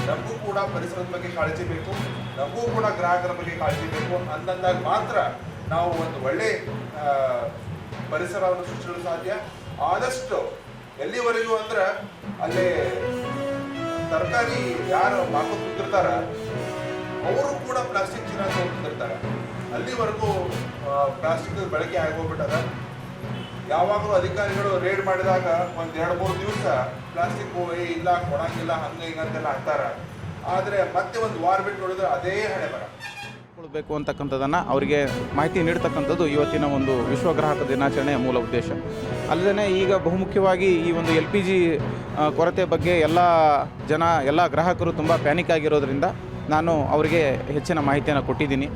ನಮಗೂ ಕೂಡ ಪರಿಸರದ ಬಗ್ಗೆ ಕಾಳಜಿ ಬೇಕು, ನಮಗೂ ಕೂಡ ಗ್ರಾಹಕರ ಬಗ್ಗೆ ಕಾಳಜಿ ಬೇಕು. ಅಂದಾಗ ಮಾತ್ರ ನಾವು ಒಂದು ಒಳ್ಳೆ ಪರಿಸರವನ್ನು ಸೃಷ್ಟಿಸಲು ಸಾಧ್ಯ. ಆದಷ್ಟು ಎಲ್ಲಿವರೆಗೂ ಅಂದ್ರೆ ಅಲ್ಲಿ ತರಕಾರಿ ಯಾರು ಮಾರ್ಕೊಂಡು ಕುಂತಿರ್ತಾರ ಅವರು ಕೂಡ ಪ್ಲಾಸ್ಟಿಕ್ ಚೀಲ ತೊಗೊಂಡಿರ್ತಾರೆ. ಅಲ್ಲಿವರೆಗೂ ಪ್ಲಾಸ್ಟಿಕ್ ಬಳಕೆ ಆಗೋಗ್ಬಿಟ್ಟದ. ಯಾವಾಗಲೂ ಅಧಿಕಾರಿಗಳು ರೇಡ್ ಮಾಡಿದಾಗ ಒಂದು 2-3 ದಿವಸ ಪ್ಲಾಸ್ಟಿಕ್ ಇಲ್ಲ ಕೊಡಂಗಿಲ್ಲ ಹಂಗೆ ಹಿಂಗಂತೆಲ್ಲ ಅಂತಾರೆ. ಆದರೆ ಮತ್ತೆ ಒಂದು ವಾರ ಬಿಟ್ಟು ನೋಡಿದ್ರೆ ಅದೇ ಹಣೆ ಬರ ಬೇಕು ಅಂತಕ್ಕಂಥದ್ದನ್ನು ಅವರಿಗೆ ಮಾಹಿತಿ ನೀಡ್ತಕ್ಕಂಥದ್ದು ಇವತ್ತಿನ ಒಂದು ವಿಶ್ವ ಗ್ರಾಹಕ ದಿನಾಚರಣೆಯ ಮೂಲ ಉದ್ದೇಶ. ಅಲ್ಲದೆ ಈಗ ಬಹುಮುಖ್ಯವಾಗಿ ಈ ಒಂದು LPG ಕೊರತೆ ಬಗ್ಗೆ ಎಲ್ಲ ಗ್ರಾಹಕರು ತುಂಬ ಪ್ಯಾನಿಕ್ ಆಗಿರೋದ್ರಿಂದ ನಾನು ಅವರಿಗೆ ಹೆಚ್ಚಿನ ಮಾಹಿತಿಯನ್ನು ಕೊಟ್ಟಿದ್ದೀನಿ.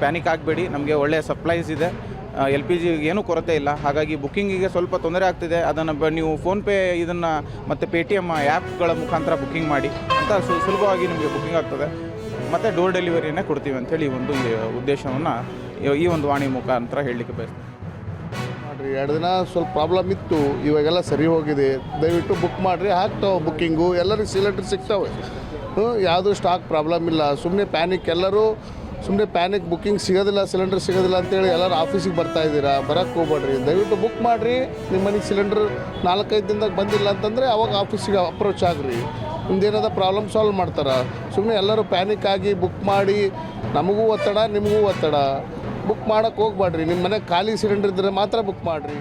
ಪ್ಯಾನಿಕ್ ಆಗಬೇಡಿ, ನಮಗೆ ಒಳ್ಳೆಯ ಸಪ್ಲೈಸ್ ಇದೆ, LPG ಏನೂ ಕೊರತೆ ಇಲ್ಲ. ಹಾಗಾಗಿ ಬುಕ್ಕಿಂಗಿಗೆ ಸ್ವಲ್ಪ ತೊಂದರೆ ಆಗ್ತಿದೆ, ಅದನ್ನು ನೀವು ಫೋನ್ಪೇ ಇದನ್ನು ಮತ್ತು Paytm ಆ್ಯಪ್ಗಳ ಮುಖಾಂತರ ಬುಕ್ಕಿಂಗ್ ಮಾಡಿ ಅಂತ ಸುಲಭವಾಗಿ ನಿಮಗೆ ಬುಕ್ಕಿಂಗ್ ಆಗ್ತದೆ. ಮತ್ತು ಡೋರ್ ಡೆಲಿವರಿಯನ್ನೇ ಕೊಡ್ತೀವಿ ಅಂಥೇಳಿ ಈ ಒಂದು ಉದ್ದೇಶವನ್ನು ಈ ಒಂದು ವಾಣಿ ಮುಖಾಂತರ ಹೇಳಲಿಕ್ಕೆ ಬಯಸ್ತೀನಿ. ಮಾಡಿರಿ, 2 ದಿನ ಸ್ವಲ್ಪ ಪ್ರಾಬ್ಲಮ್ ಇತ್ತು, ಇವಾಗೆಲ್ಲ ಸರಿ ಹೋಗಿದೆ. ದಯವಿಟ್ಟು ಬುಕ್ ಮಾಡಿರಿ, ಆಗ್ತಾವೆ ಬುಕ್ಕಿಂಗು, ಎಲ್ಲರಿಗೂ ಸಿಲಿಂಡ್ರ್ ಸಿಗ್ತಾವೆ. ಯಾವುದೂ ಸ್ಟಾಕ್ ಪ್ರಾಬ್ಲಮ್ ಇಲ್ಲ. ಸುಮ್ಮನೆ ಪ್ಯಾನಿಕ್ ಬುಕ್ಕಿಂಗ್ ಸಿಗೋದಿಲ್ಲ, ಸಿಲಿಂಡರ್ ಸಿಗೋದಿಲ್ಲ ಅಂತೇಳಿ ಎಲ್ಲರೂ ಆಫೀಸಿಗೆ ಬರ್ತಾಯಿದ್ದೀರಾ, ಬರೋಕ್ಕೆ ಹೋಗ್ಬೇಡ್ರಿ. ದಯವಿಟ್ಟು ಬುಕ್ ಮಾಡಿರಿ. ನಿಮ್ಮ ಮನೆಗೆ ಸಿಲಿಂಡ್ರ್ 4-5 ದಿನದಾಗ ಬಂದಿಲ್ಲ ಅಂತಂದರೆ ಅವಾಗ ಆಫೀಸಿಗೆ ಅಪ್ರೋಚ್ ಆಗ್ರಿ, ನಿಮ್ದೇನಾದ ಪ್ರಾಬ್ಲಮ್ ಸಾಲ್ವ್ ಮಾಡ್ತಾರೆ. ಸುಮ್ಮನೆ ಎಲ್ಲರೂ ಪ್ಯಾನಿಕ್ ಆಗಿ ಬುಕ್ ಮಾಡಿ ನಮಗೂ ಒತ್ತಡ, ನಿಮಗೂ ಒತ್ತಡ. ಬುಕ್ ಮಾಡೋಕ್ಕೆ ಹೋಗ್ಬೇಡ್ರಿ. ನಿಮ್ಮ ಮನೆಗೆ ಖಾಲಿ ಸಿಲಿಂಡರ್ ಇದ್ದರೆ ಮಾತ್ರ ಬುಕ್ ಮಾಡಿರಿ.